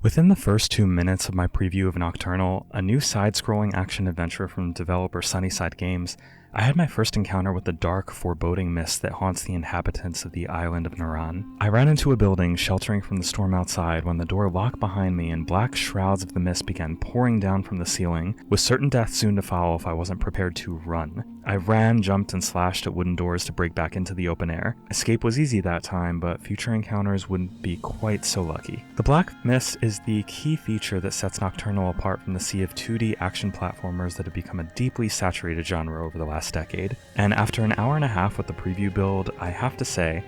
Within the first 2 minutes of my preview of Nocturnal, a new side-scrolling action-adventure from developer Sunnyside Games, I had my first encounter with the dark, foreboding mist that haunts the inhabitants of the island of Naran. I ran into a building sheltering from the storm outside when the door locked behind me and black shrouds of the mist began pouring down from the ceiling, with certain death soon to follow if I wasn't prepared to run. I ran, jumped, and slashed at wooden doors to break back into the open air. Escape was easy that time, but future encounters wouldn't be quite so lucky. The black mist is the key feature that sets Nocturnal apart from the sea of 2D action platformers that have become a deeply saturated genre over the last decade. And after an hour and a half with the preview build, I have to say,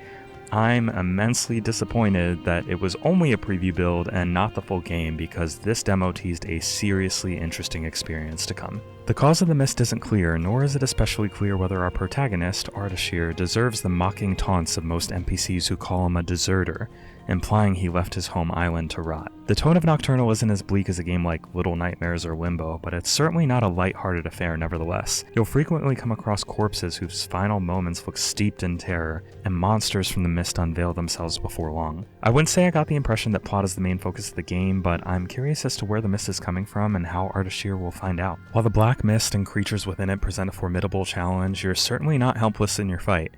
I'm immensely disappointed that it was only a preview build and not the full game, because this demo teased a seriously interesting experience to come. The cause of the mist isn't clear, nor is it especially clear whether our protagonist, 𝐤𝐤𝐤𝐤, deserves the mocking taunts of most NPCs who call him a deserter, implying he left his home island to rot. The tone of Nocturnal isn't as bleak as a game like Little Nightmares or Limbo, but it's certainly not a light-hearted affair nevertheless. You'll frequently come across corpses whose final moments look steeped in terror, and monsters from the mist unveil themselves before long. I wouldn't say I got the impression that plot is the main focus of the game, but I'm curious as to where the mist is coming from and how 𝐤𝐤𝐤𝐤 will find out. While the black mist and creatures within it present a formidable challenge, you're certainly not helpless in your fight.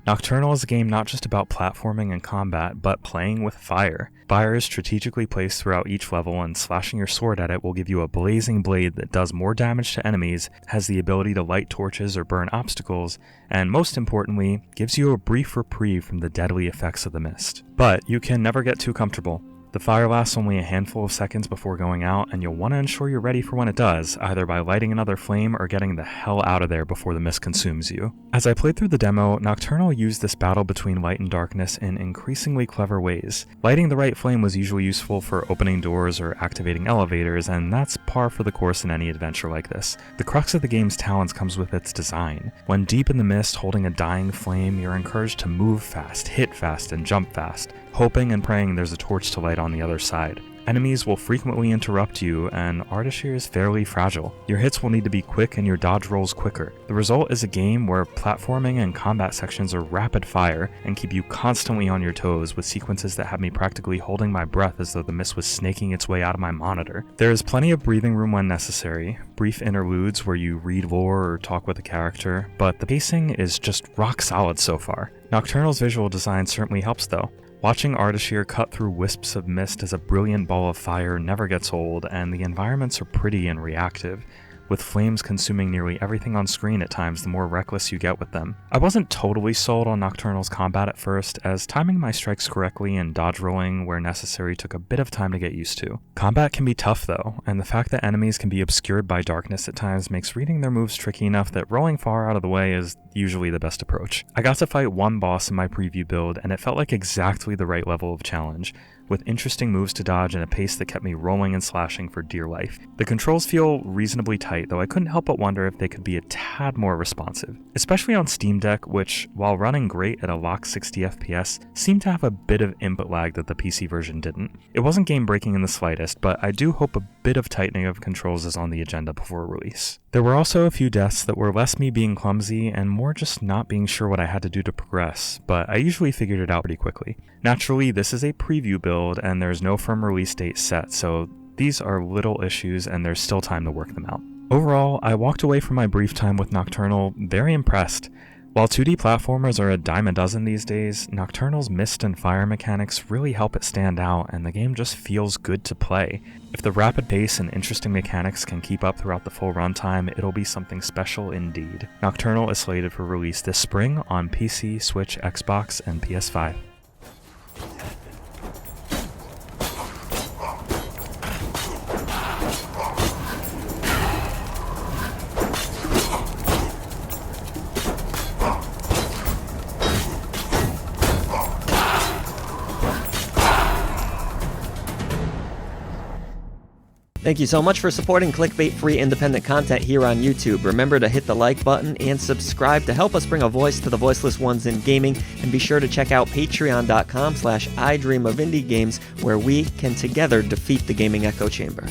Nocturnal is a game not just about platforming and combat, but playing with fire. Fire is strategically placed throughout each level, and slashing your sword at it will give you a blazing blade that does more damage to enemies, has the ability to light torches or burn obstacles, and most importantly, gives you a brief reprieve from the deadly effects of the mist. But you can never get too comfortable. The fire lasts only a handful of seconds before going out, and you'll want to ensure you're ready for when it does, either by lighting another flame or getting the hell out of there before the mist consumes you. As I played through the demo, Nocturnal used this battle between light and darkness in increasingly clever ways. Lighting the right flame was usually useful for opening doors or activating elevators, and that's par for the course in any adventure like this. The crux of the game's talents comes with its design. When deep in the mist holding a dying flame, you're encouraged to move fast, hit fast, and jump fast, hoping and praying there's a torch to light on the other side. Enemies will frequently interrupt you, and 𝐤𝐤𝐤𝐤 is fairly fragile. Your hits will need to be quick and your dodge rolls quicker. The result is a game where platforming and combat sections are rapid fire and keep you constantly on your toes, with sequences that have me practically holding my breath as though the mist was snaking its way out of my monitor. There is plenty of breathing room when necessary, brief interludes where you read lore or talk with a character, but the pacing is just rock solid so far. Nocturnal's visual design certainly helps though. Watching 𝐤𝐤𝐤𝐤 cut through wisps of mist as a brilliant ball of fire never gets old, and the environments are pretty and reactive, with flames consuming nearly everything on screen at times the more reckless you get with them. I wasn't totally sold on Nocturnal's combat at first, as timing my strikes correctly and dodge rolling where necessary took a bit of time to get used to. Combat can be tough though, and the fact that enemies can be obscured by darkness at times makes reading their moves tricky enough that rolling far out of the way is usually the best approach. I got to fight one boss in my preview build, and it felt like exactly the right level of challenge, with interesting moves to dodge and a pace that kept me rolling and slashing for dear life. The controls feel reasonably tight, though I couldn't help but wonder if they could be a tad more responsive, especially on Steam Deck, which, while running great at a locked 60 FPS, seemed to have a bit of input lag that the PC version didn't. It wasn't game-breaking in the slightest, but I do hope a bit of tightening of controls is on the agenda before release. There were also a few deaths that were less me being clumsy and more just not being sure what I had to do to progress, but I usually figured it out pretty quickly. Naturally, this is a preview build and there's no firm release date set, so these are little issues and there's still time to work them out. Overall, I walked away from my brief time with Nocturnal very impressed. While 2D platformers are a dime a dozen these days, Nocturnal's mist and fire mechanics really help it stand out, and the game just feels good to play. If the rapid pace and interesting mechanics can keep up throughout the full runtime, it'll be something special indeed. Nocturnal is slated for release this spring on PC, Switch, Xbox, and PS5. Thank you so much for supporting clickbait-free independent content here on YouTube. Remember to hit the like button and subscribe to help us bring a voice to the voiceless ones in gaming. And be sure to check out patreon.com/IDreamOfIndieGames, where we can together defeat the gaming echo chamber.